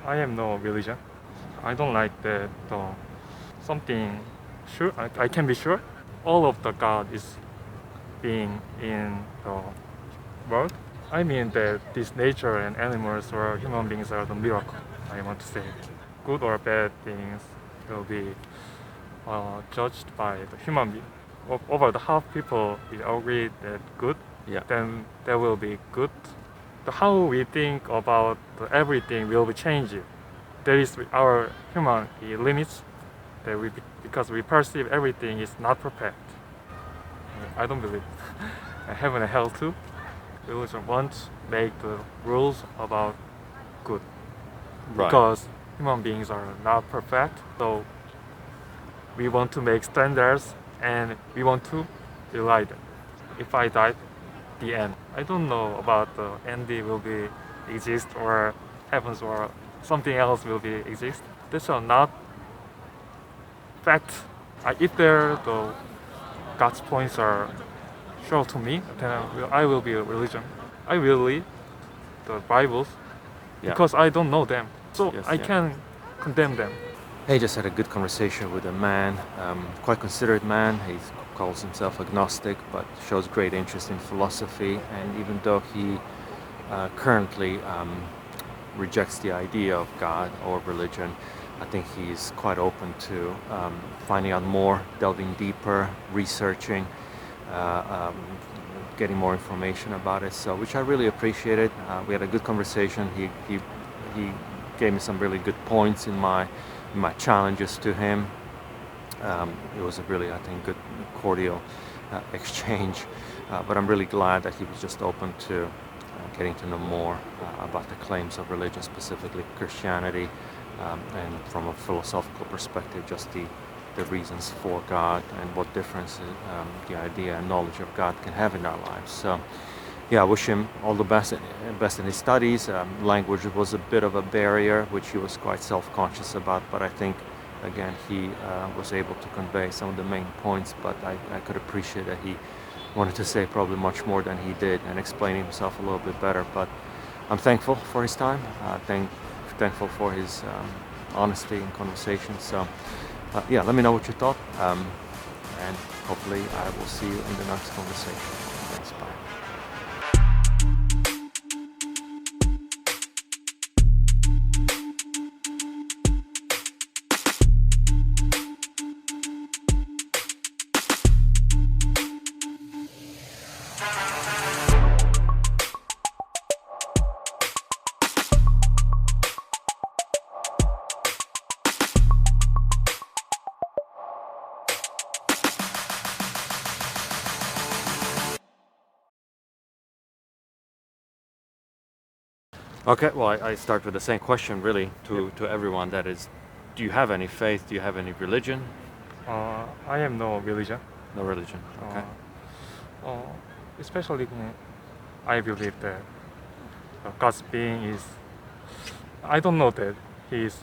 I have no religion. I don't like that something sure. I can be sure all of the God is being in the world. I mean that this nature and animals or human beings are the miracle. I want to say, good or bad things will be judged by the human being. Over the half people will agree that good, Yeah. then there will be good. How we think about everything will be changed. There is our human limits that because we perceive everything is not perfect. I don't believe heaven and hell too. Religion won't make the rules about good Right. because human beings are not perfect. So we want to make standards and we want to rely them. If I die, the end. I don't know about the end will be exist or heavens or something else will be exist. These are not fact. If there the God's points are shown to me, then I will be a religion. I will read the Bibles Yeah. because I don't know them, so Yes, I yeah. can condemn them. I just had a good conversation with a man, quite considerate man. He calls himself agnostic, but shows great interest in philosophy. And even though he currently rejects the idea of God or religion, I think he's quite open to finding out more, delving deeper, researching, getting more information about it. So, which I really appreciated. We had a good conversation. He gave me some really good points in my challenges to him. It was a really, I think, good, cordial exchange. But I'm really glad that he was just open to getting to know more about the claims of religion, specifically Christianity, and from a philosophical perspective, just the reasons for God and what difference the idea and knowledge of God can have in our lives. So, yeah, I wish him all the best in his studies. Language was a bit of a barrier, which he was quite self-conscious about, but I think, again, he was able to convey some of the main points, but I could appreciate that he wanted to say probably much more than he did and explain himself a little bit better. But I'm thankful for his time, thankful for his honesty in conversation. So, yeah, let me know what you thought, and hopefully I will see you in the next conversation. Thanks, bye. Okay, well, I start with the same question, really, to everyone. That is, do you have any faith? Do you have any religion? I have no religion. No religion. Okay. Especially I believe that God's being is. I don't know that He is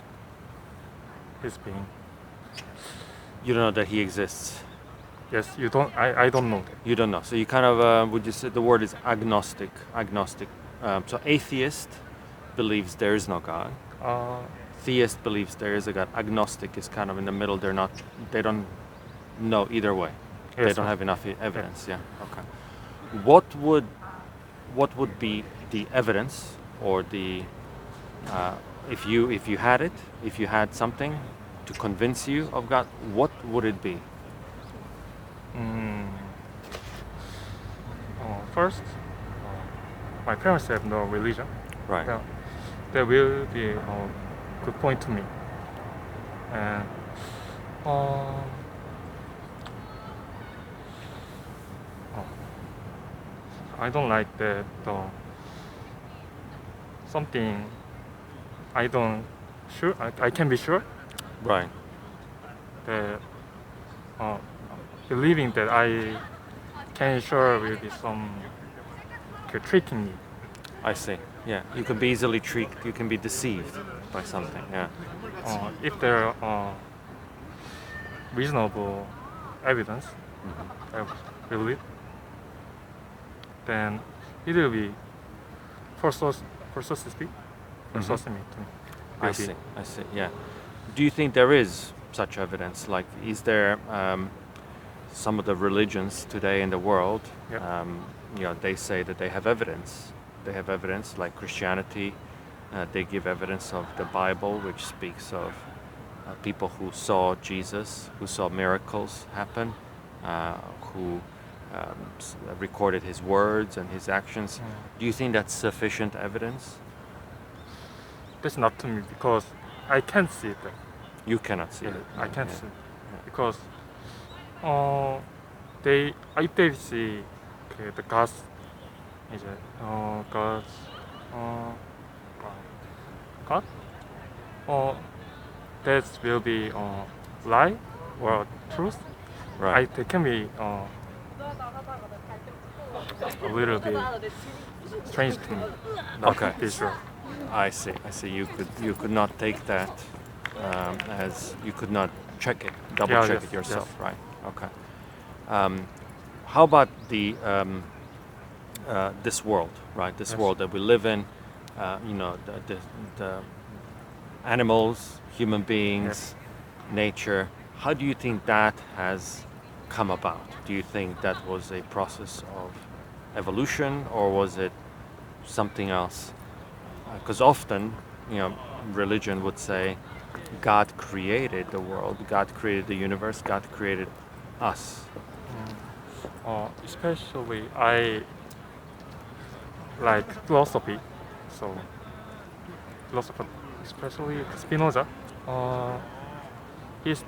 His being. You don't know that he exists. Yes, you don't. I don't know that. You don't know. So you kind of would you say the word is agnostic? Agnostic. So atheist believes there is no God. Theist believes there is a God. Agnostic is kind of in the middle. They don't know either way. Yes, they don't have enough evidence. Yeah. Okay. What would be the evidence, or the if you had it, if you had something to convince you of God, what would it be? First, my parents have no religion. Right. Now, that will be a good point to me. And I don't like that something I don't sure. I can be sure Right. that believing that I can sure will be some tricking me. I see. Yeah. You can be easily tricked. You can be deceived by something. Yeah. If there are reasonable evidence, I believe, then it will be persuasive to me. I see. I see. Yeah. Do you think there is such evidence? Like, is there some of the religions today in the world? Yeah. They say that they have evidence. They have evidence, like Christianity. They give evidence of the Bible, which speaks of people who saw Jesus, who saw miracles happen, who recorded his words and his actions. Do you think that's sufficient evidence? That's not to me because I can't see that. You cannot see it. I can't Yeah. see because I they see the God's 이제 God's God that will be lie or truth. Right. They can be a little bit strange to me. Not Okay. be sure. I see. I see. You could not take that as you could not check it, double Yeah, check yes, it yourself, yes. right? Okay. How about the this world, right? This Yes. world that we live in. The animals, human beings, nature. How do you think that has come about? Do you think that was a process of evolution, or was it something else? Because often, religion would say God created the world, God created the universe, God created us. Especially I like philosophy, so philosopher, especially Spinoza, his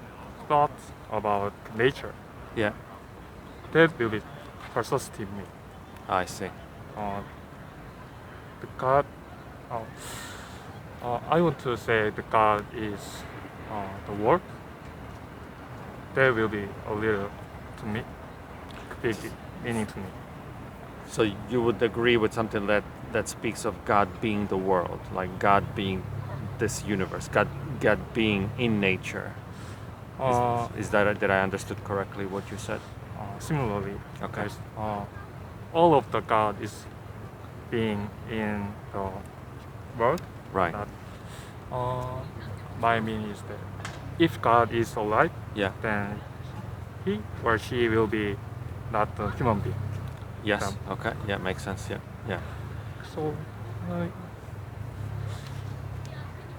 thoughts about nature Yeah, that will be persuasive me. I see. The God, I want to say the God is the world. That will be a little to me, big meaning to me. So you would agree with something that speaks of God being the world, like God being this universe, God being in nature. Is that, did I understood correctly what you said? Similarly, Okay. there's, all of the God is being in the world. Right. That, my meaning is that if God is alive, Yeah. then he or she will be not a human being. Yes. Okay. Yeah, makes sense. Yeah. Yeah. So,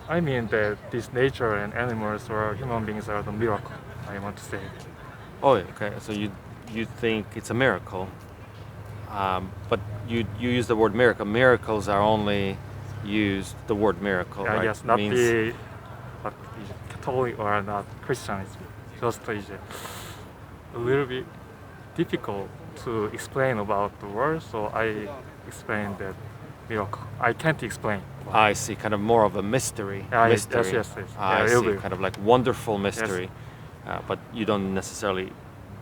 I mean that this nature and animals or human beings are the miracle. I want to say. Oh, okay. So you think it's a miracle, but you use the word miracle. Miracles are only used the word miracle, right? Yes, not Means the Catholic or not Christianism. Just a little bit difficult to explain about the word, so I explained that miracle. I can't explain. I see, kind of more of a mystery. Mystery. Yes. I Yeah, see, kind of like wonderful mystery, but you don't necessarily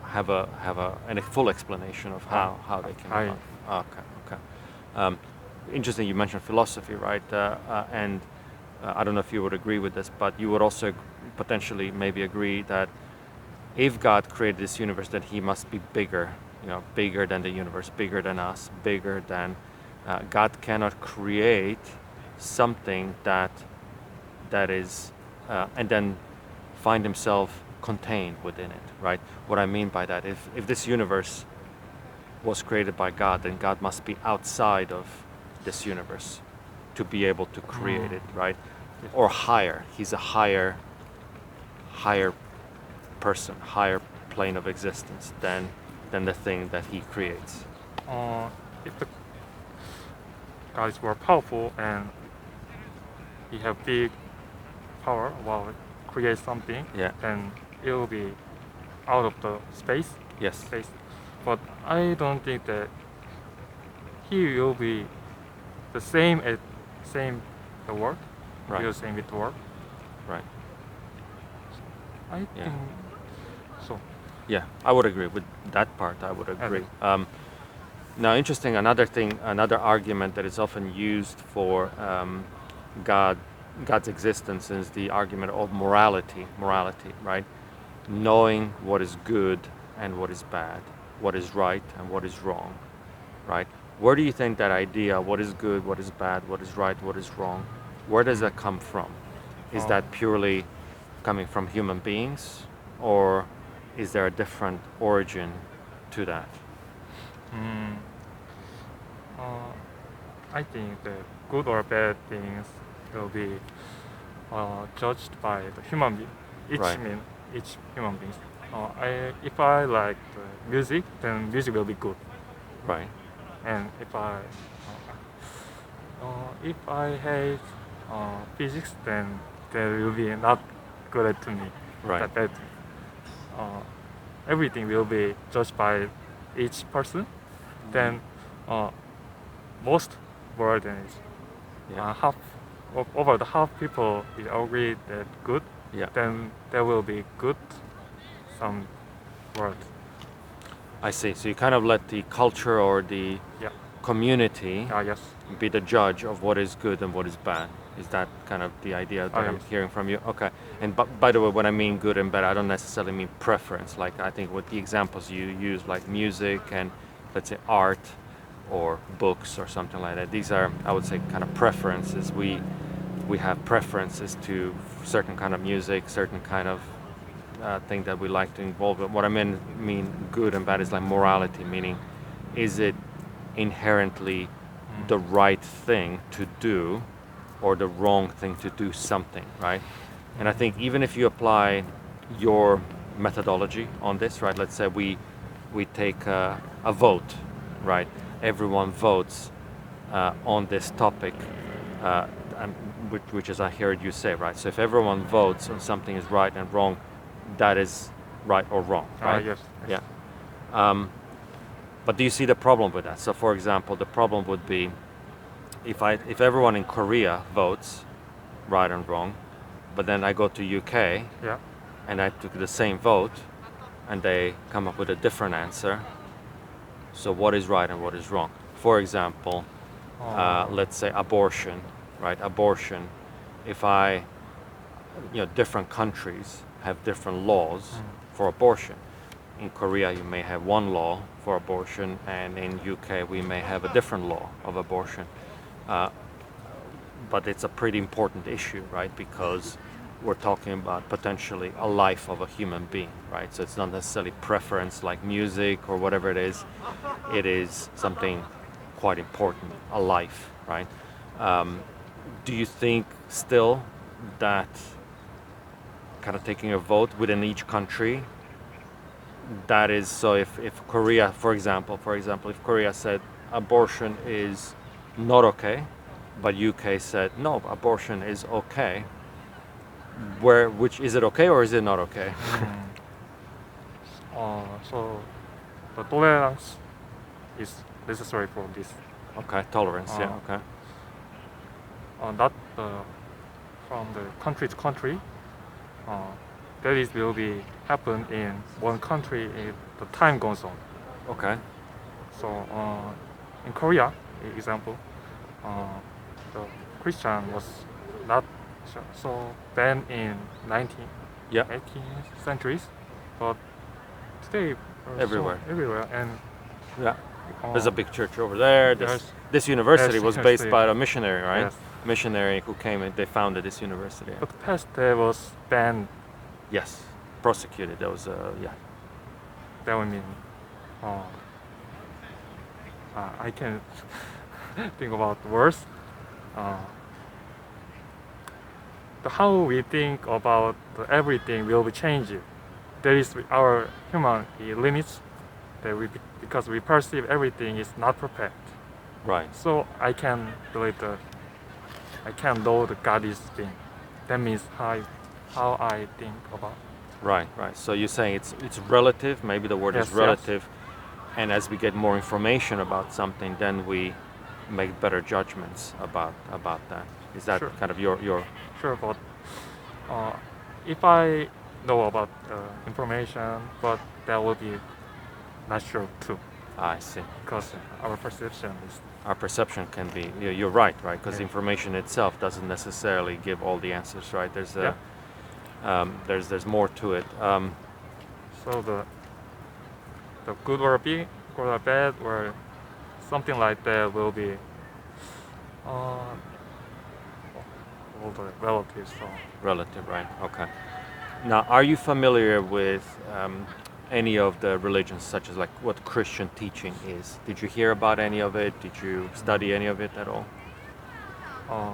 have a full explanation of how they came about. Okay. Interesting. You mentioned philosophy, right? And I don't know if you would agree with this, but you would also potentially maybe agree that if God created this universe, then He must be bigger. Bigger than the universe, bigger than us, bigger than. God cannot create something that is and then find himself contained within it, right? What I mean by that, if this universe was created by God, then God must be outside of this universe to be able to create it, right? Or higher. He's a higher person, higher plane of existence than the thing that he creates. If the God is more powerful and he have big power about create something, Yeah. then it will be out of the space. Yes. Space. But I don't think that he will be the same as the world. Right. He will same with the world. Right. I think so. Yeah, I would agree with that part. I would agree. Now, interesting. Another argument that is often used for God's existence is the argument of morality. Morality, right? Knowing what is good and what is bad, what is right and what is wrong, right? Where do you think that idea, what is good, what is bad, what is right, what is wrong, where does that come from? Is that purely coming from human beings, or is there a different origin to that? Mm, uh, I think that good or bad things will be judged by the human being. Right. Each human being. If I like the music, then music will be good. Right. And if I hate physics, then that will be not good to me. Right. That bad. Everything will be judged by each person. Then most world is Yeah. over the half people will agree that good. Yeah. Then there will be good some world. I see. So you kind of let the culture or the Yeah. community Yes. be the judge of what is good and what is bad. Is that kind of the idea that I'm Yes. hearing from you? Okay. And by the way, when I mean good and bad, I don't necessarily mean preference. Like I think with the examples you use, like music and let's say art or books or something like that, these are, I would say, kind of preferences. We have preferences to certain kind of music, certain kind of thing that we like to involve. But what I mean good and bad is like morality, meaning is it inherently the right thing to do or the wrong thing to do something, right? And I think even if you apply your methodology on this, right? Let's say we take a vote, right? Everyone votes on this topic, and which is I heard you say, right? So if everyone votes on something is right and wrong, that is right or wrong, right? Yes. Yeah. But do you see the problem with that? So, for example, the problem would be if everyone in Korea votes right and wrong, but then I go to UK Yeah. and I took the same vote, and they come up with a different answer. So, what is right and what is wrong? For example, let's say abortion, right? Abortion. If different countries have different laws for abortion. In Korea, you may have one law for abortion, and in UK, we may have a different law of abortion. But it's a pretty important issue, right? Because we're talking about potentially a life of a human being, right? So it's not necessarily preference like music or whatever it is. It is something quite important, a life, right? Do you think still that kind of taking a vote within each country, that is, so if Korea, for example, if Korea said abortion is not okay, but UK said no, abortion is okay, which is it okay or is it not okay? So the tolerance is necessary for this. Okay, tolerance, yeah, okay. Not from the country to country. That is will be happen in one country if the time goes on. Okay. So in Korea, example, the Christian was not so banned in 19th, Yeah. 18th centuries, but today Everywhere. everywhere, and Yeah. There's a big church over there. This university Yes, was yes, based yes. by a missionary, right? Yes. Missionary who came and they founded this university. But past there was banned. Yes, prosecuted. That was yeah. That would mean I can think about worse. How we think about everything will be changed. There is our human limits that because we perceive everything is not perfect. Right. So I can believe I can know the God is being. That means how I think about. Right. So you're saying it's relative. Maybe the word Yes, is relative, and as we get more information about something, then we make better judgments about that. Is that Sure. kind of your? Sure, but if I know about information, but that will be not sure too, I see. because our perception is. Our perception can be. You're right, because Yeah. information itself doesn't necessarily give all the answers, right? There's there's more to it. So the good or bad or something like that will be older relatives. So Relative, right? Okay. Now, are you familiar with any of the religions, such as like what Christian teaching is? Did you hear about any of it? Did you study any of it at all? uh,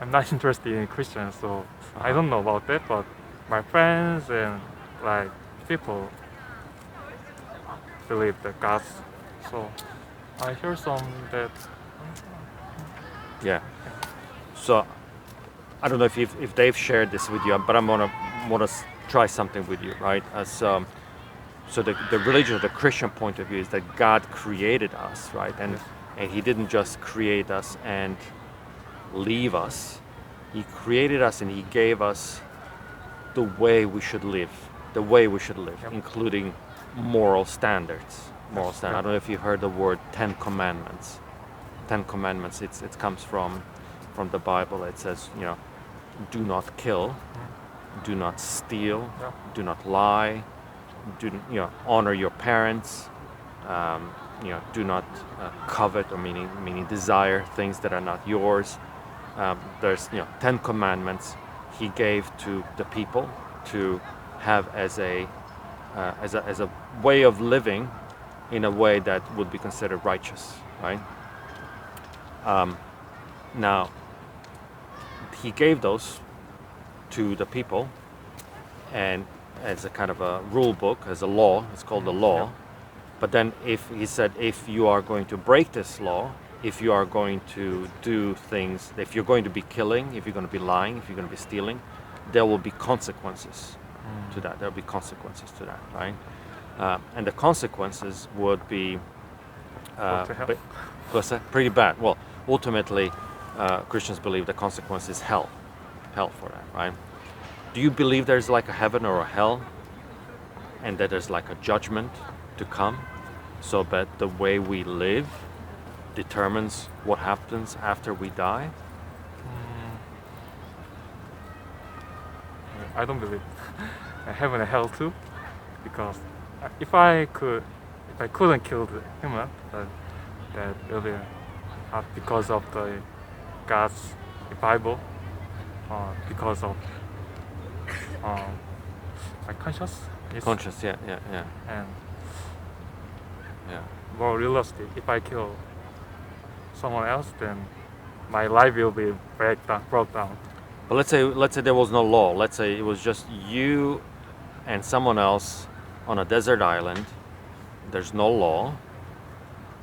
I'm not interested in Christians, so I Uh-huh. don't know about that. But my friends and like people believe that God. So I hear some that. Yeah. So I don't know if they've shared this with you, but I'm wanna try something with you, right? As so the religion, the Christian point of view is that God created us, right? Yes. And He didn't just create us and leave us. He created us and He gave us the way we should live, Yep. including moral standards. Moral Yes, standards. I yep. don't know if you heard the word Ten Commandments. Ten Commandments. It comes from the Bible. It says, do not kill, do not steal, Yep. do not lie, honor your parents. Do not covet, or meaning desire things that are not yours. There's 10 commandments He gave to the people to have as a way of living in a way that would be considered righteous, right? Now He gave those to the people, and as a kind of a rule book, as a law. It's called the law. Yep. But then He said, if you are going to break this law, if you are going to do things, if you're going to be killing, if you're going to be lying, if you're going to be stealing, there will be consequences to that. There will be consequences to that, right? And the consequences would be What the hell? what's that? Pretty bad. Well, ultimately, Christians believe the consequence is hell for that, right? Do you believe there's like a heaven or a hell, and that there's like a judgment to come, so that the way we live determines what happens after we die? I don't believe heaven and hell too, because if I couldn't kill the human, that will be not because of the God's Bible, because of my conscience is Conscious, yeah. and Yeah. more realistic. If I kill someone else, then my life will be broke down. But let's say there was no law. Let's say it was just you and someone else on a desert island. There's no law,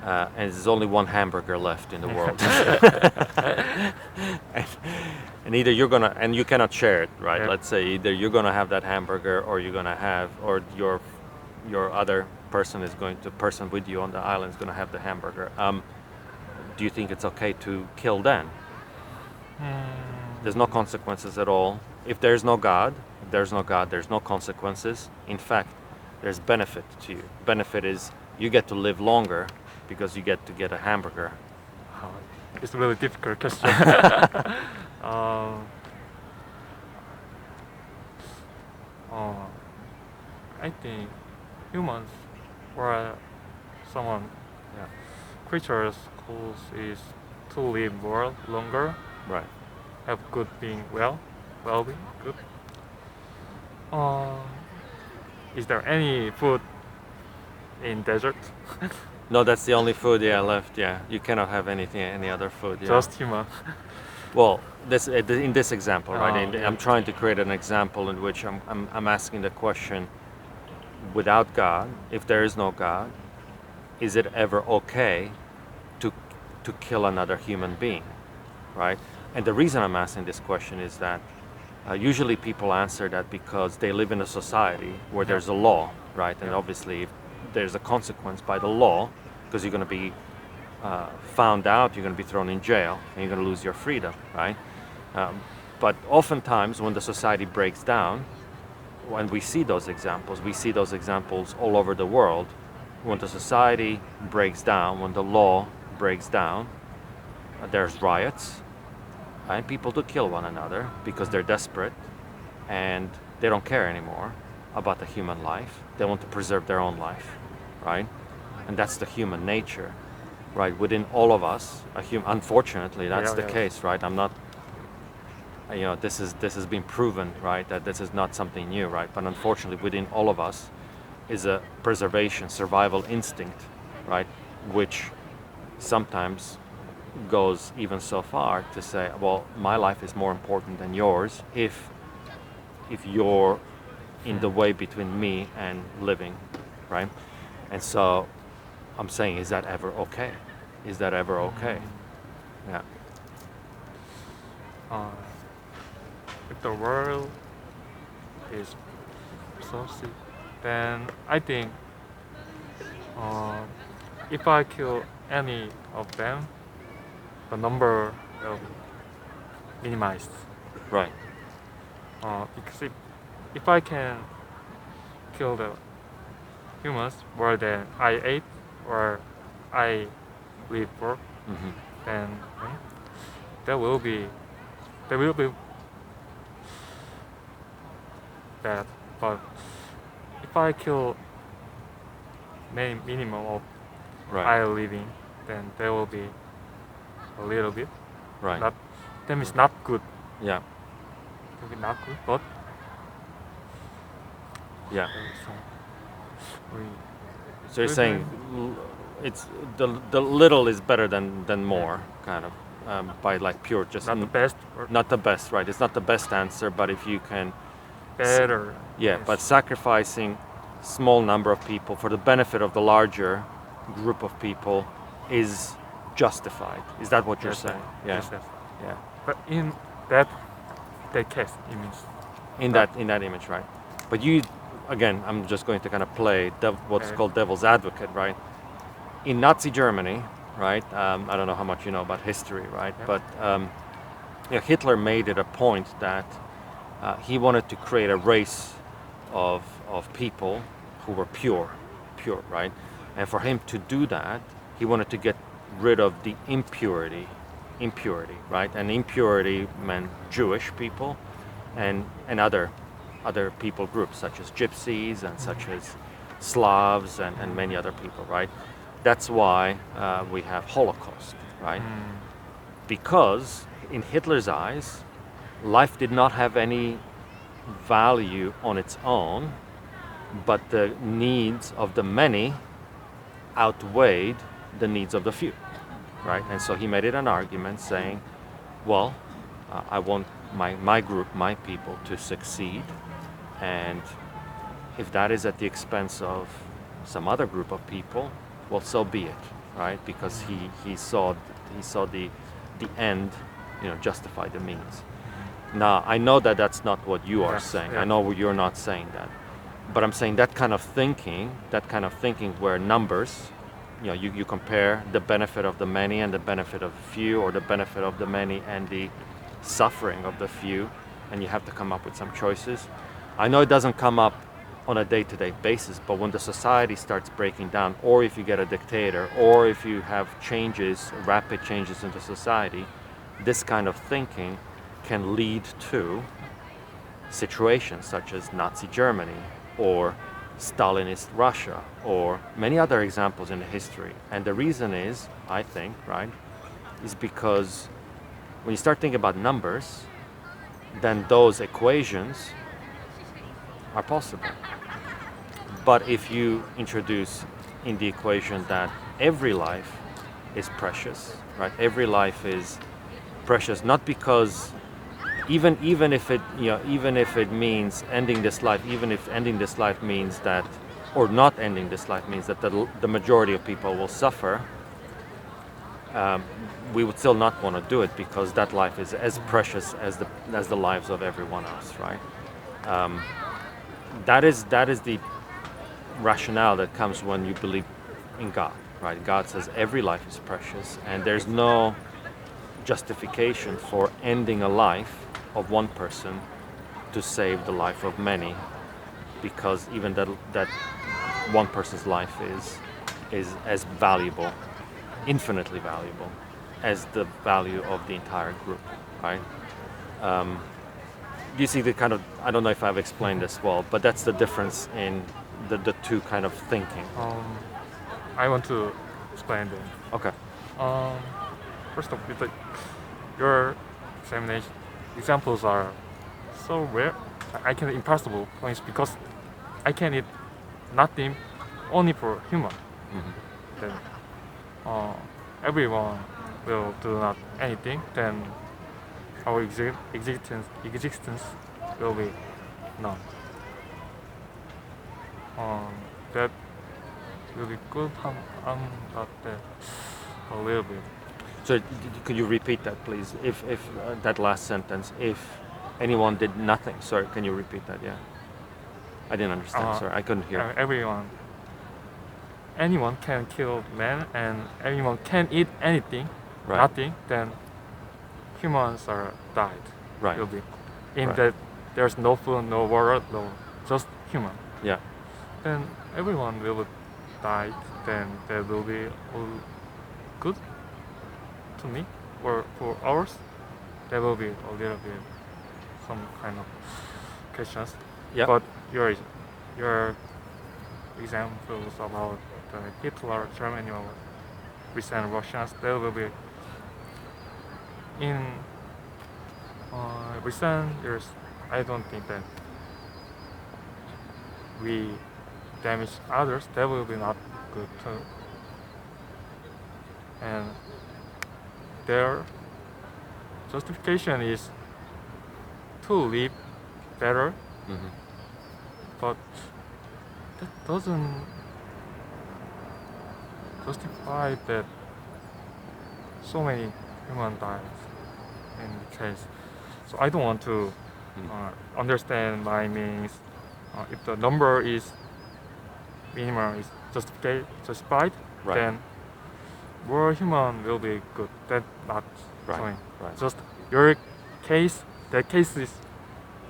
and there's only one hamburger left in the world. and either you're gonna, and you cannot share it, right? Yeah. Let's say either you're gonna have that hamburger, or you're gonna have, or your other person with you on the island is gonna have the hamburger. Do you think it's okay to kill then? There's no consequences at all. If there's no God, there's no consequences. In fact, there's benefit to you. Benefit is you get to live longer because you get a hamburger. It's a really difficult question. I think humans or someone, creatures whose is to live more longer, Right. have good being well-being, good. Is there any food in desert? No, that's the only food left. Yeah, you cannot have any other food. Yeah. Just human. Well, in this example, right? Yeah. I'm trying to create an example in which I'm asking the question: without God, if there is no God, is it ever okay to kill another human being, right? And the reason I'm asking this question is that usually people answer that because they live in a society where there's a law, right? And obviously, if there's a consequence by the law, because you're going to be found out, you're going to be thrown in jail, and you're going to lose your freedom, right? But oftentimes, when the society breaks down, when we see those examples all over the world. When the society breaks down, when the law breaks down, there's riots, and people do kill one another because they're desperate and they don't care anymore about the human life. They want to preserve their own life, right? And that's the human nature, right? Within all of us, unfortunately, that's the case, right? I'm not this has been proven, right? That this is not something new, right? But unfortunately, within all of us is a preservation, survival instinct, right? Which sometimes goes even so far to say, well, my life is more important than yours if you're in the way between me and living, right? And so I'm saying, is that ever okay? Is that ever okay? Yeah. If the world is so sick, then I think if I kill any of them, the number will be minimized. Right. Because if I can kill the humans more than I ate or I live for, Mm-hmm. then there will be bad. But if I kill minimum of Right. I living, then there will be a little bit. Right. Not, then it's not good. Yeah. Maybe not good, but Yeah. we So you're saying it's the little is better than more, kind of, by like pure just not the best or not the best, right? It's not the best answer, but if you can, better. yeah, but sacrificing small number of people for the benefit of the larger group of people is justified. Is that what you're Yes, saying? yes, yes. Yeah. But in that case, it means In that image, right? But you, again, I'm just going to kind of play what's Okay. called devil's advocate, right? In Nazi Germany, right? I don't know how much you know about history, right? Yeah. But Hitler made it a point that he wanted to create a race of people who were pure, right? And for him to do that, he wanted to get rid of the impurity, right? And impurity meant Jewish people and other people groups such as gypsies and such as Slavs and many other people, right? That's why we have Holocaust, right? Because in Hitler's eyes, life did not have any value on its own, but the needs of the many outweighed the needs of the few, right? And so he made it an argument saying, well, I want my group, my people to succeed, and if that is at the expense of some other group of people, well, so be it, right? Because he saw the end, justify the means. Now, I know that that's not what you are Yes, saying. yeah. I know you're not saying that. But I'm saying that kind of thinking where numbers, you compare the benefit of the many and the benefit of the few, or the benefit of the many and the suffering of the few, and you have to come up with some choices. I know it doesn't come up on a day-to-day basis, but when the society starts breaking down, or if you get a dictator, or if you have changes, rapid changes in the society, this kind of thinking can lead to situations such as Nazi Germany or Stalinist Russia or many other examples in the history. And the reason is, I think, right, is because when you start thinking about numbers, then those equations are possible. But if you introduce in the equation that every life is precious, right? Every life is precious, not because even if it means ending this life, even if ending this life means that, or not ending this life means that the majority of people will suffer, we would still not want to do it because that life is as precious as the lives of everyone else, right? That is the rationale that comes when you believe in God, right? God says every life is precious, and there's no justification for ending a life of one person to save the life of many, because even that one person's life is as valuable, infinitely valuable, as the value of the entire group, right? You see the kind of, I don't know if I've explained this well, but that's the difference in the two kind of thinking. I want to explain that. Okay. First of all, your examination examples are so rare. I can impossible points because I can eat nothing only for human. Then everyone will do not anything. Then our existence will be none. That will be good. But a little bit. So could you repeat that, please? If that last sentence, if anyone did nothing. Sorry, can you repeat that? Yeah, I didn't understand. Sorry, I couldn't hear. Anyone can kill man, and anyone can eat anything. Right. Nothing. Then humans are died. Right. Will be in Right. that there's no food, no water, no just human. Yeah. Then everyone will die. Then that will be all good to me or for ours. There will be a little bit some kind of questions. Yeah. But your examples about Hitler, Germany, or recent Russians, there will be in recent years. I don't think that we damage others. That will be not good too. And their justification is to live better, but that doesn't justify that so many human dies in the case. So I don't want to understand my meanings. If the number is minimum is justified, Right. then more human will be good. That's not Right. showing. Right. Just your case, that case is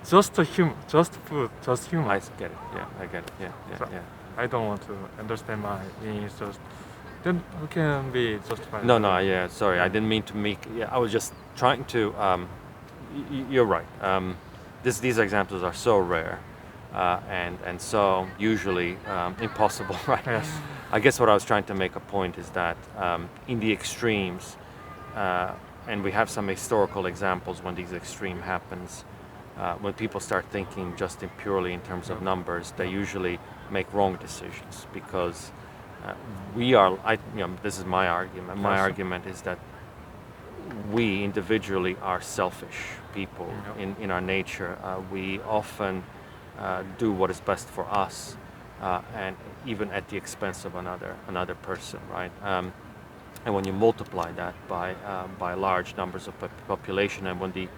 just a just food, just human. I get it. Yeah, I get it. Yeah, yeah, So- yeah. I don't want to understand my meanings. Just then who can be justified? No, yeah. Sorry, I didn't mean to make. Yeah, I was just trying to. You're right. These examples are so rare, and so usually impossible, right? Yes. I guess what I was trying to make a point is that in the extremes, and we have some historical examples when these extreme happens. When people start thinking just purely in terms of numbers, they usually make wrong decisions because we are. This is my argument. My Yes. argument is that we individually are selfish people in our nature. We often do what is best for us, and even at the expense of another person, right? And when you multiply that by large numbers of population, and when the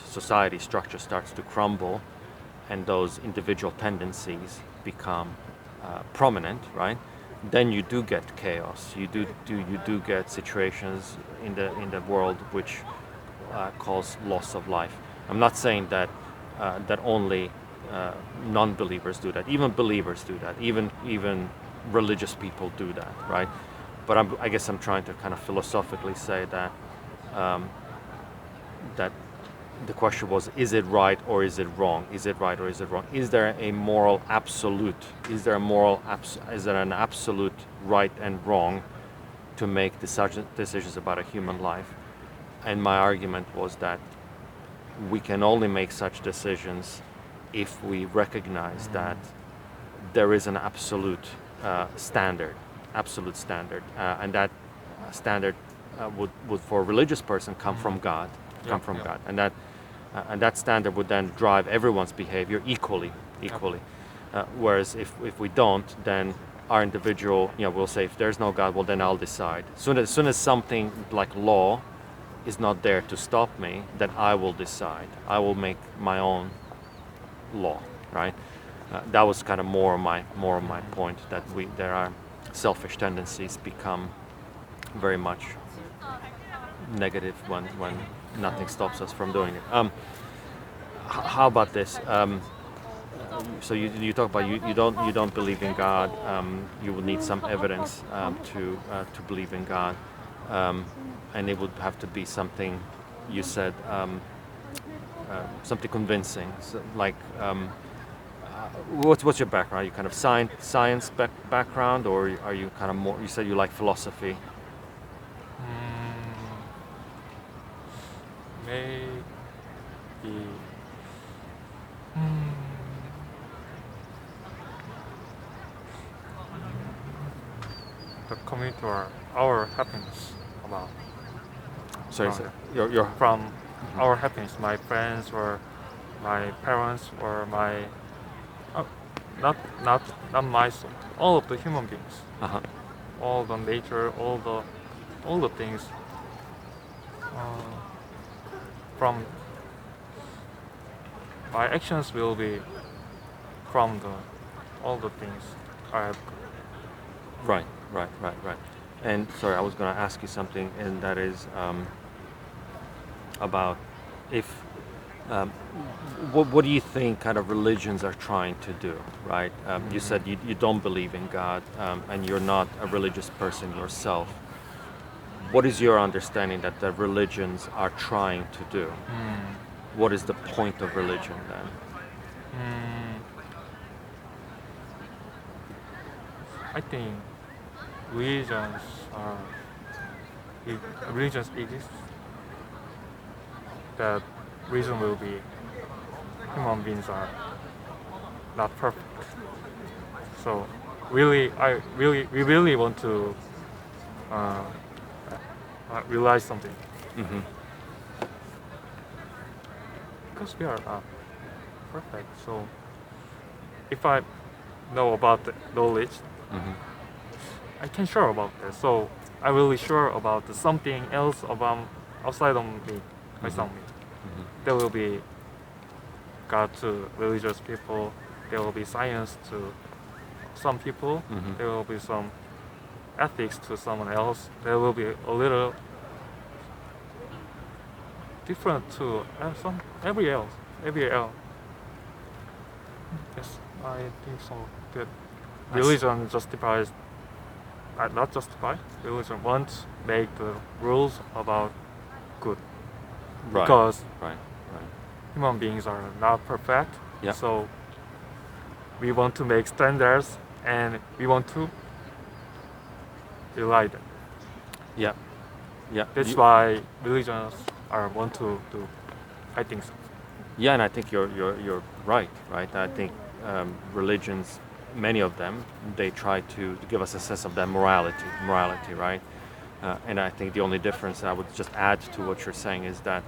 society structure starts to crumble, and those individual tendencies become prominent, right? Then you do get chaos. You do get situations in the world which cause loss of life. I'm not saying that only non-believers do that. Even believers do that. Even religious people do that, right? But I guess I'm trying to kind of philosophically say that that the question was: is it right or is it wrong? Is it right or is it wrong? Is there a moral absolute? Is there an absolute right and wrong to make decisions about a human life? And my argument was that we can only make such decisions if we recognize that there is an absolute standard, and that standard would for a religious person come from God, God, and that standard would then drive everyone's behavior equally. Whereas if we don't, then our individual, we'll say, if there's no God, well, then I'll decide. As soon as something like law is not there to stop me, then I will decide. I will make my own law, right? That was kind of more of my point, that there are selfish tendencies become very much negative when nothing stops us from doing it. How about this? So you talk about you don't believe in God. You would need some evidence to believe in God, and it would have to be something. You said something convincing. So, like, what's your background? Are you kind of science background, or are you kind of more? You said you like philosophy. community or our happiness about Sorry, uh, so your from our happiness, my friends or my parents or my uh, not not not myself, all of the human beings, uh-huh. all the nature, all the things uh, from my actions will be from the all the things I have. Right. And sorry, I was going to ask you something, and that is about if um, what do you think kind of religions are trying to do, right? You said you don't believe in God, and you're not a religious person yourself. What is your understanding that the religions are trying to do? What is the point of religion then? Mm, I think religions are if religions exist, that reason will be human beings are not perfect. So we really want to uh, realize something Mm-hmm. because we are not perfect. So if I know about the knowledge, Mm-hmm. I can sure about that. So I really sure about something else about outside of me, outside of me. Mm-hmm. There will be God to religious people. There will be science to some people. Mm-hmm. There will be some ethics to someone else. There will be a little different to some every else. Yes, I think so. That religion justifies, not justify. Religion wants make the rules about good Right. because Right. human beings are not perfect. Yeah. So we want to make standards and we want to rely them. Yeah. Yeah. That's why religions are want to do. I think so. Yeah, and I think you're right. I think religions, many of them, they try to give us a sense of that morality, right? And I think the only difference I would just add to what you're saying is that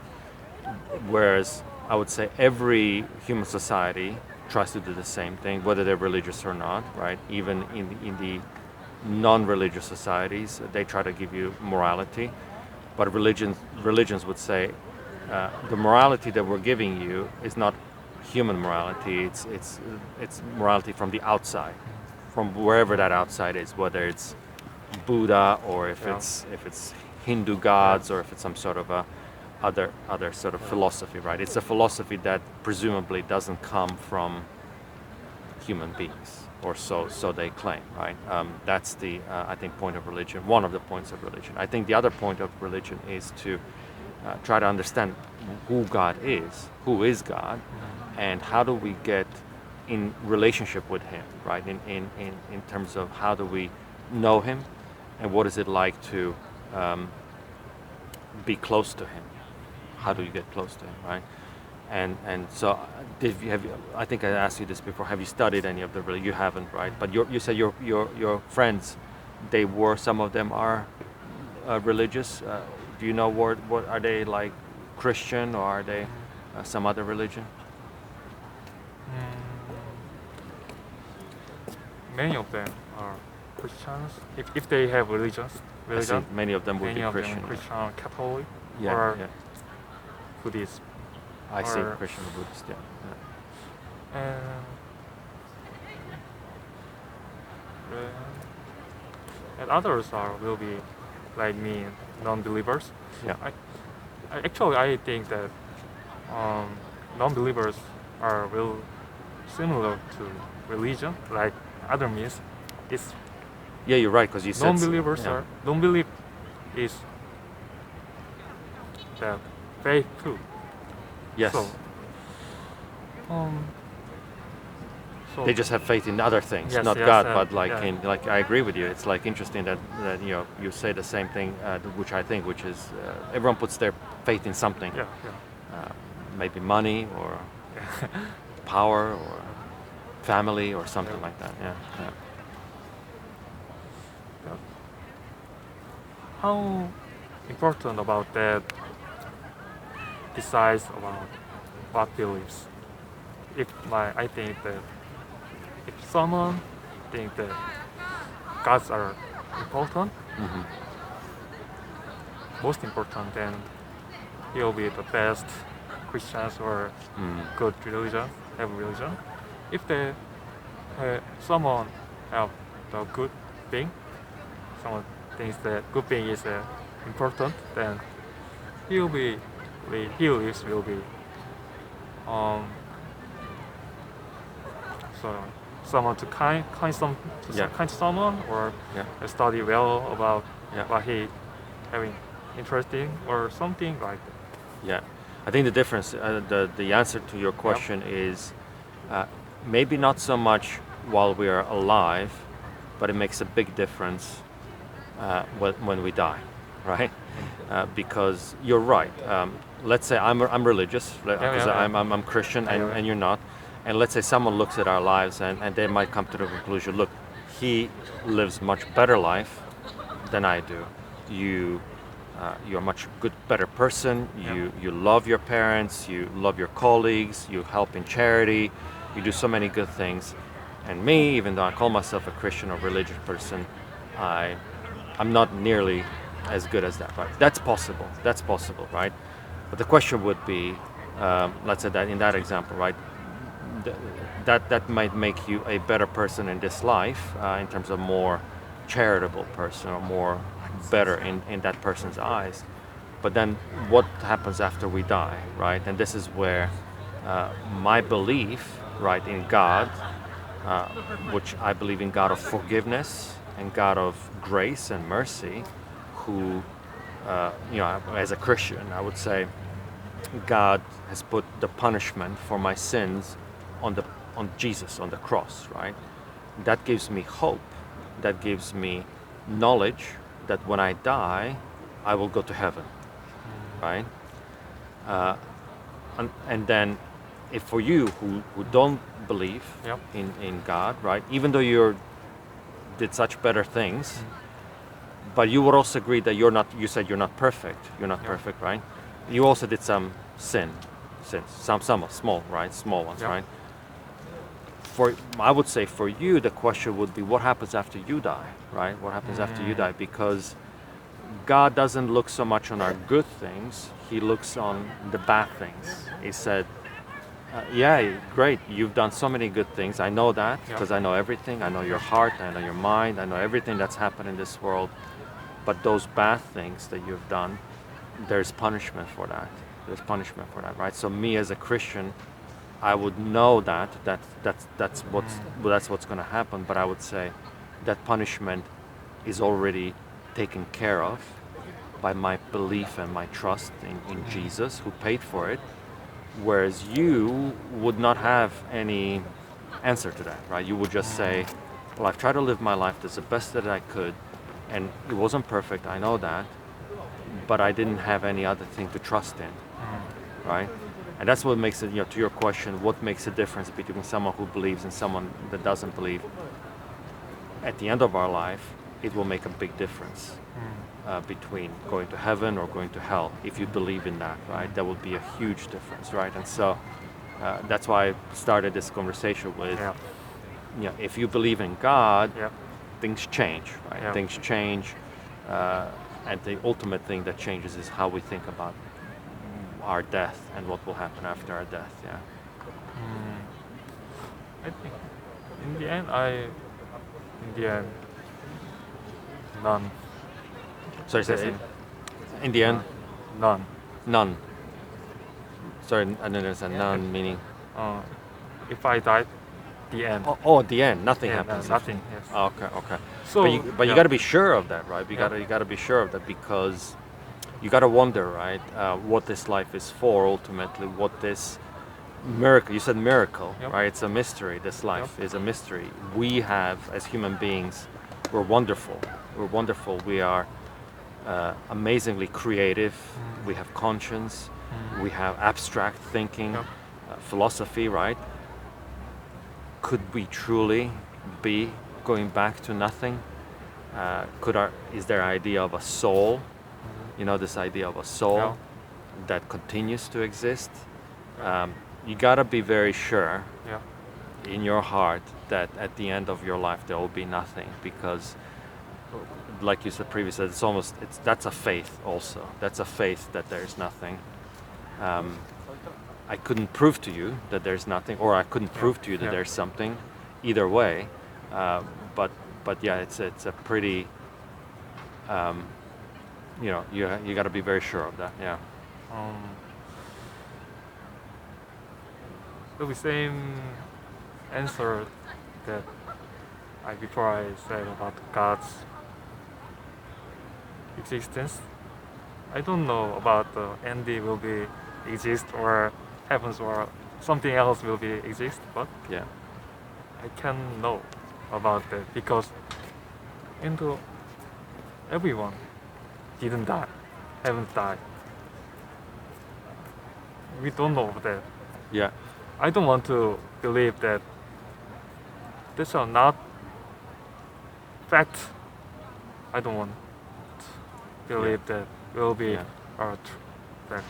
whereas I would say every human society tries to do the same thing, whether they're religious or not, right? Even in the non-religious societies, they try to give you morality, but religions would say the morality that we're giving you is not human morality. It's morality from the outside, from wherever that outside is, whether it's Buddha or if it's Hindu gods or if it's some sort of a other sort of philosophy, right? It's a philosophy that presumably doesn't come from human beings, or so they claim, right? That's the I think point of religion. One of the points of religion. I think the other point of religion is to try to understand who God is, who is God, and how do we get in relationship with Him, right? In terms of how do we know Him, and what is it like to be close to Him? How do you get close to Him, right? And so, I think I asked you this before. Have you studied any of the religion? You haven't, right? But you said your friends, some of them are religious. Do you know what are they, like Christian, or are they some other religion? Many of them are Christians. If they have religion, I see. Many of them would many be of Christian. them Christian, Catholic, Yeah, or yeah. Buddhist. I see. or- Christian or Buddhist. Yeah. And others will be like me, non-believers. Yeah. I think that non-believers are real similar to religion, like other means. It's Yeah, you're right, because you said non-believers yeah. are non-belief is the faith too. Yes. So, so They just have faith in other things, Yes, not yes, God, but like yeah. like I agree with you. It's like interesting that you say the same thing, which is everyone puts their faith in something, yeah. maybe money or power or family or something like that. Yeah. how important about that decides about what beliefs. I think that if someone think that gods are important, Hmm. most important, then he'll be the best Christians or good religion, have religion. If someone have the good thing, someone thinks that good thing is important, then he'll be, he lives will be um, so someone to Yeah. kind to someone or Yeah. study well about Yeah. what he having interesting or something like that. Yeah, I think the difference, the answer to your question is maybe not so much while we are alive, but it makes a big difference when we die, right? Because you're right. Let's say I'm religious, because yeah. I'm Christian and, Yeah. and you're not, and let's say someone looks at our lives and they might come to the conclusion, look, he lives much better life than I do. You're a much better person. You love your parents. You love your colleagues. You help in charity. You do so many good things. And me, even though I call myself a Christian or religious person, I'm not nearly as good as that. Right? That's possible. That's possible, right? But the question would be, let's say that in that example, right? That might make you a better person in this life, in terms of more charitable person or more better in that person's eyes. But then what happens after we die, right? And this is where my belief, right, in God, which I believe in God of forgiveness and God of grace and mercy, who, as a Christian, I would say God has put the punishment for my sins on Jesus on the cross, right? That gives me hope. That gives me knowledge that when I die, I will go to heaven, right? And then, if for you who don't believe Yep. in God, right? Even though you did such better things, but you would also agree that you said you're not perfect. You're not perfect, right? You also did some sins, some small, right? Small ones, Yep. right? I would say for you, the question would be, what happens after you die, right? What happens after you die? Because God doesn't look so much on our good things, he looks on the bad things. He said, yeah, great, you've done so many good things. I know that because I know everything. I know your heart, I know your mind, I know everything that's happened in this world. But those bad things that you've done, there's punishment for that. There's punishment for that, right? So me as a Christian, I would know that's what's going to happen. But I would say that punishment is already taken care of by my belief and my trust in Jesus, who paid for it. Whereas you would not have any answer to that, right? You would just say, well, I've tried to live my life as the best that I could, and it wasn't perfect, I know that, but I didn't have any other thing to trust in, right? And that's what makes it, to your question, what makes a difference between someone who believes and someone that doesn't believe? At the end of our life, it will make a big difference between going to heaven or going to hell. If you believe in that, right? That would be a huge difference, right? And so that's why I started this conversation with, if you believe in God, things change, right? Yeah. Things change, and the ultimate thing that changes is how we think about our death and what will happen after our death. Yeah. I think in the end, none. Sorry, say Yes, in the end, None. none. Sorry, I don't understand. None meaning. If I died, the end. Oh, at the end, nothing Yeah, happens. nothing. Yes. Oh, okay. So, but you got to be sure of that, right? You Yeah. got to be sure of that, because you got to wonder, right? What this life is for ultimately. What this miracle? You said miracle, Yep. right? It's a mystery. This life is a mystery. We have, as human beings, we're wonderful. We're wonderful. We are amazingly creative. We have conscience. We have abstract thinking, Yep. Philosophy, right? Could we truly be going back to nothing? Is there idea of a soul? You know, this idea of a soul Yeah. that continues to exist. You gotta be very sure Yeah. in your heart that at the end of your life there will be nothing, because like you said previously, that's a faith also. That's a faith that there's nothing. I couldn't prove to you that there's nothing, or I couldn't prove to you that Yeah. there's something. Either way, but yeah, it's a pretty, you got to be very sure of that. Yeah. It'll be same answer that before I said about God's existence. I don't know about the Andy will be exist or heavens or something else will be exist, but Yeah. I can know about that because into everyone didn't die, haven't died. We don't know that. Yeah. I don't want to believe that these are not fact. I don't want to believe that will be Yeah. fact.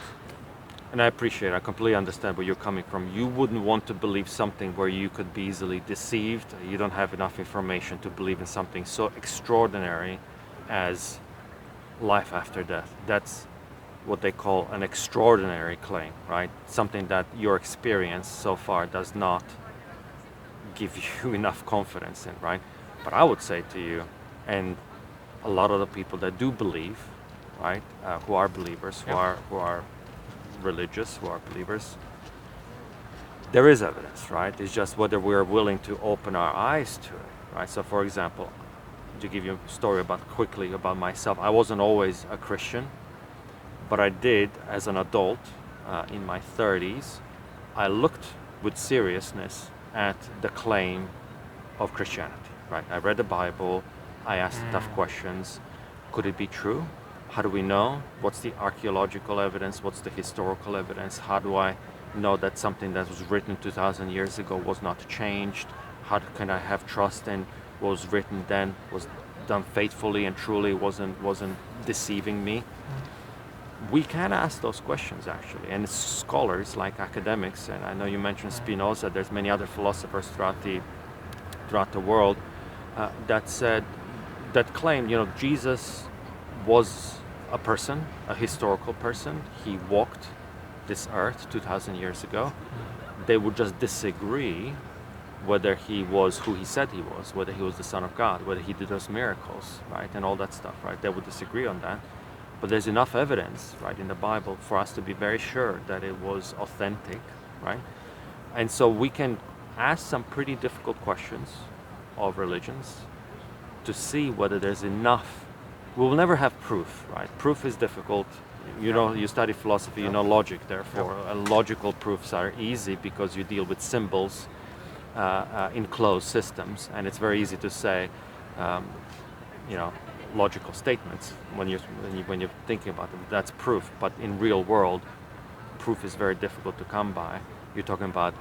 And I completely understand where you're coming from. You wouldn't want to believe something where you could be easily deceived. You don't have enough information to believe in something so extraordinary as life after death. That's what they call an extraordinary claim, right? Something that your experience so far does not give you enough confidence in, right? But I would say to you, and a lot of the people that do believe, right, who are believers, who are religious, who are believers, there is evidence, right? It's just whether we're willing to open our eyes to it, right? So, for example, to give you a story quickly about myself, I wasn't always a Christian, but I did as an adult in my 30s. I looked with seriousness at the claim of Christianity, right? I read the Bible, I asked tough questions. Could it be true? How do we know? What's the archaeological evidence? What's the historical evidence? How do I know that something that was written 2,000 years ago was not changed? How can I have trust in what was written then, was done faithfully and truly, wasn't deceiving me? We can ask those questions actually, and scholars like academics, and I know you mentioned Spinoza, there's many other philosophers throughout the world that claimed, Jesus was a person, a historical person. He walked this earth 2,000 years ago. They would just disagree whether he was who he said he was, whether he was the Son of God, whether he did those miracles, right, and all that stuff, right? They would disagree on that. But there's enough evidence, right, in the Bible for us to be very sure that it was authentic, right? And so we can ask some pretty difficult questions of religions to see whether there's enough. We will never have proof, right? Proof is difficult. You study philosophy, you know logic, therefore. Logical proofs are easy because you deal with symbols in closed systems, and it's very easy to say, logical statements when you're thinking about them. That's proof, but in real world, proof is very difficult to come by. You're talking about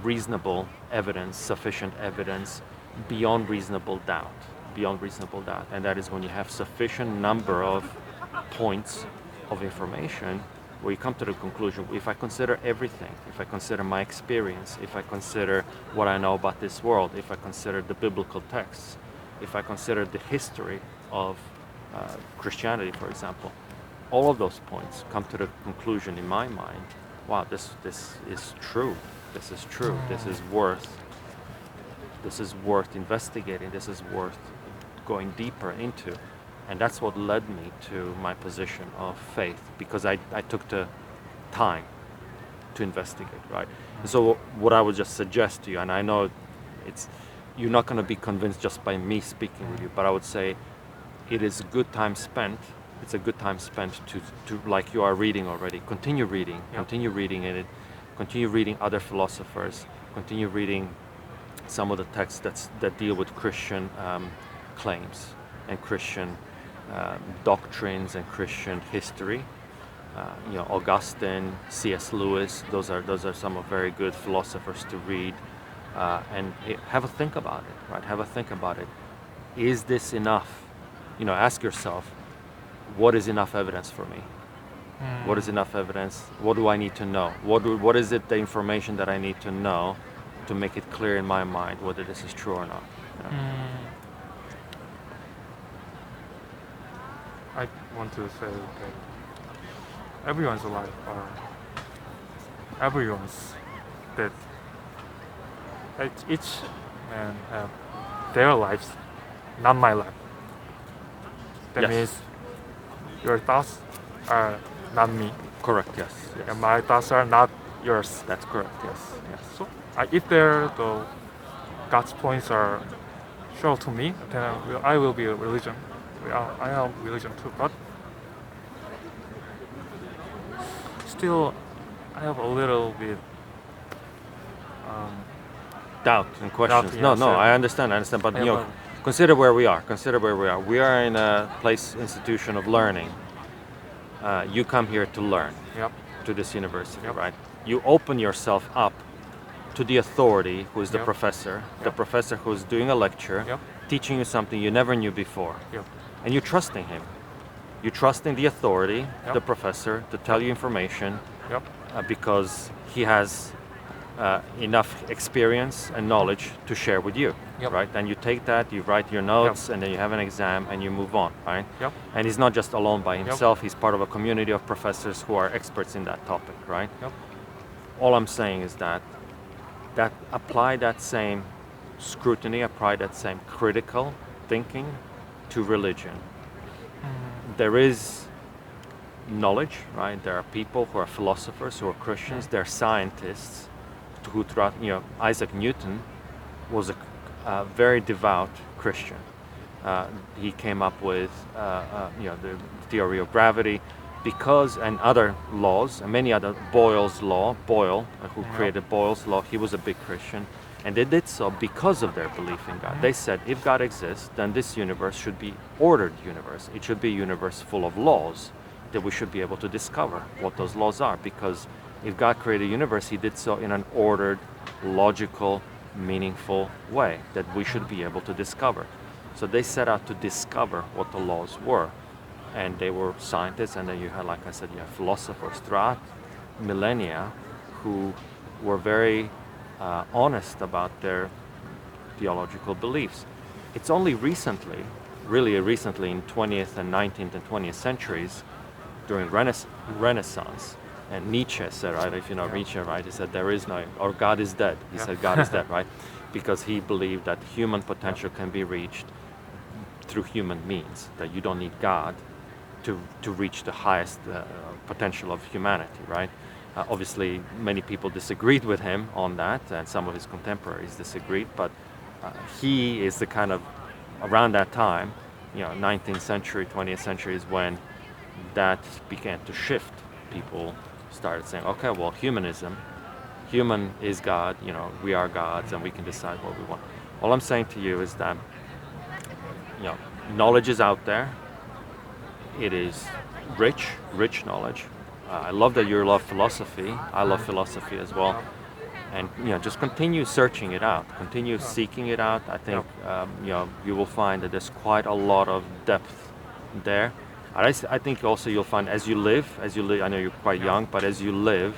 reasonable evidence, sufficient evidence, beyond reasonable doubt, and that is when you have sufficient number of points of information where you come to the conclusion, if I consider everything, if I consider my experience, if I consider what I know about this world, if I consider the biblical texts, if I consider the history of Christianity, for example, all of those points come to the conclusion in my mind, wow, this is true. This is true. This is worth investigating. This is worth going deeper into. And that's what led me to my position of faith, because I took the time to investigate, right? So what I would just suggest to you, and I know you're not going to be convinced just by me speaking with you, but I would say it is a good time spent. It's a good time spent to like you are reading already. Continue reading. Continue reading it. Continue reading other philosophers. Continue reading some of the texts that deal with Christian claims and Christian doctrines and Christian history. Augustine, C.S. Lewis. Those are some of very good philosophers to read, and have a think about it. Right? Have a think about it. is this enough? Ask yourself, what is enough evidence for me? What is enough evidence? What do I need to know? What is it, the information that I need to know to make it clear in my mind whether this is true or not? I want to say that everyone's life are everyone's that each man have their lives, not my life. That Yes. means your thoughts are not me, Correct, yes. and my thoughts are not yours. That's correct, yes. So if the God's points are shown to me, then I will be a religion. I have religion too, but still I have a little bit Doubt and questions. Doubt, No, yes, no, yeah. I understand, but I have a- consider where we are. We are in a institution of learning. You come here to learn, Yep. to this university, Yep. right? You open yourself up to the authority who is the Yep. professor, the Yep. professor who's doing a lecture, Yep. teaching you something you never knew before. Yep. And you're trusting him. You're trusting the authority, Yep. the professor, to tell you information Yep. because he has enough experience and knowledge to share with you, Yep. right? And you take that, you write your notes, and then you have an exam, and you move on, right? Yep. And he's not just alone by himself. He's part of a community of professors who are experts in that topic, right? Yep. All I'm saying is that apply that same scrutiny, apply that same critical thinking to religion. There is knowledge, right? There are people who are philosophers, who are Christians, there are scientists who throughout, Isaac Newton was a very devout Christian. He came up with, the theory of gravity and other laws, and many other, Boyle's law, who created Boyle's law, he was a big Christian. And they did so because of their belief in God. They said, if God exists, then this universe should be ordered universe. It should be a universe full of laws that we should be able to discover what those laws are. Because if God created a universe, he did so in an ordered, logical, meaningful way that we should be able to discover. So they set out to discover what the laws were. And they were scientists, and then you had, like I said, you have philosophers throughout millennia who were very honest about their theological beliefs. It's only recently, really recently in 20th and 19th and 20th centuries, during Renaissance, and Nietzsche said, right, if you know Nietzsche, right, he said there is no, or God is dead. He said God is dead, right? Because he believed that human potential can be reached through human means, that you don't need God to reach the highest potential of humanity, right? Obviously, many people disagreed with him on that, and some of his contemporaries disagreed, but he is the kind of, around that time, 19th century, 20th century is when that began to shift. People started saying, okay, well, human is God, we are gods, and we can decide what we want. All I'm saying to you is that, knowledge is out there. It is rich knowledge. I love that you love philosophy. I love philosophy as well. And just continue searching it out. Continue seeking it out. I think you will find that there's quite a lot of depth there. I think also you'll find as you live. I know you're quite young, but as you live,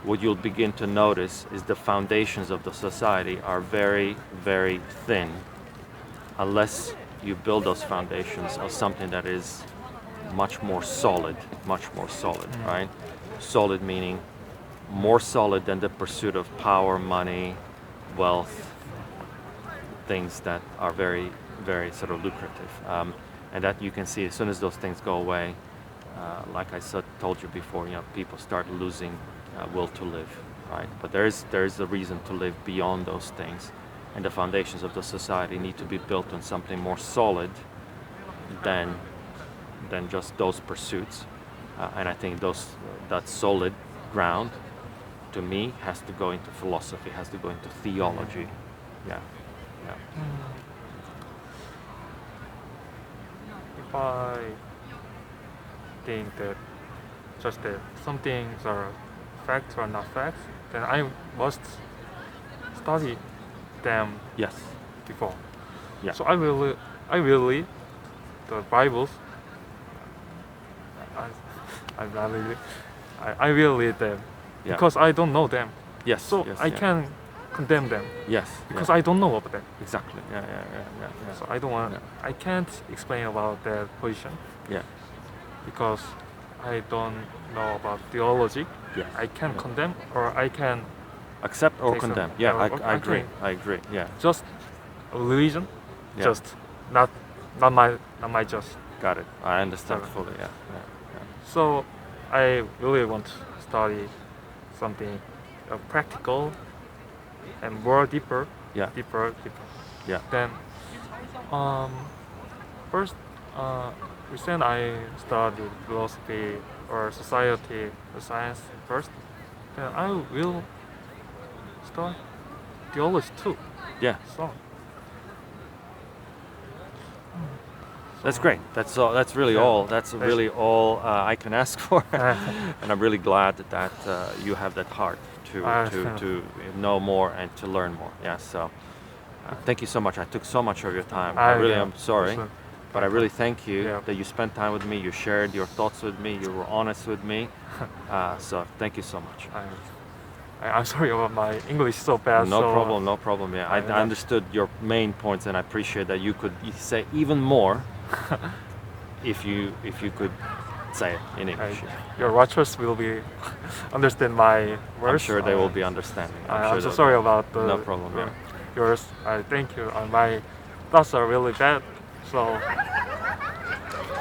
what you'll begin to notice is the foundations of the society are very, very thin, unless you build those foundations of something that is much more solid, right? Solid meaning more solid than the pursuit of power, money, wealth, things that are very, very sort of lucrative. And that you can see as soon as those things go away, like I told you before, people start losing will to live, right? But there is a reason to live beyond those things, and the foundations of the society need to be built on something more solid than just those pursuits. And I think that solid ground, to me, has to go into philosophy, has to go into theology. Yeah. If I think that just that some things are facts or not facts, then I must study them Yes. before. Yeah. So I will I really the Bibles. I really I will read them Yeah. because I don't know them. Yes. So yes, I yeah. can condemn them Yes. because yeah. I don't know about them. Exactly. Yeah. So I don't want. Yeah. I can't explain about their position Yeah. because I don't know about theology. Yes. I can Yeah. condemn or I can Accept or take some- condemn. Yeah, I okay. agree. I agree. Yeah. just religion, Yeah. just not my just. Got it. I understand So- fully. Yeah. So I really want to study something practical and more deeper. Yeah. Deeper. Yeah. Then first recent I studied philosophy or society science first. Then I will start theology too. Yeah. So That's great. That's all. That's really Yeah. all. That's Thanks. really all I can ask for. And I'm really glad that you have that heart to know more and to learn more. Yeah. So thank you so much. I took so much of your time. I really am sorry, but I really thank you Yeah. that you spent time with me. You shared your thoughts with me. You were honest with me. So thank you so much. I'm sorry about my English so bad. No so, problem. No problem. Yeah. I understood your main points, and I appreciate that you could say even more if you could say it in English. Your watchers will be understand my words. I'm sure they will be understanding. I'm sure so they'll sorry be. about the No problem. Yeah. yours. I thank you. My thoughts are really bad, so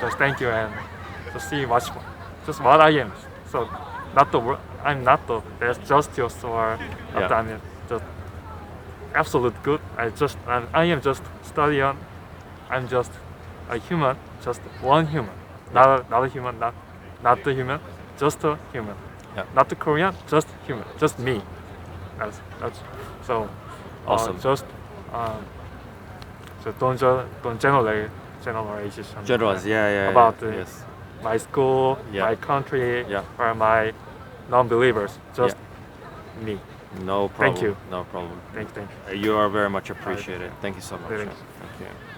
just thank you and just see just what I am. So not the I'm not the best justice or not Yeah. I mean just absolute good. I am just studying. I'm just a human, just one human, not a human, not the human, just a human, Yeah. not the Korean, just human, just me. That's so Awesome. Just so don't generalization. Generalize. Yeah. About yes. my school, Yeah. my country, Yeah. or my non-believers. Just me. No problem. Thank you. No problem. Thank you. You are very much appreciated. Thank you so much. Thanks. Thank you.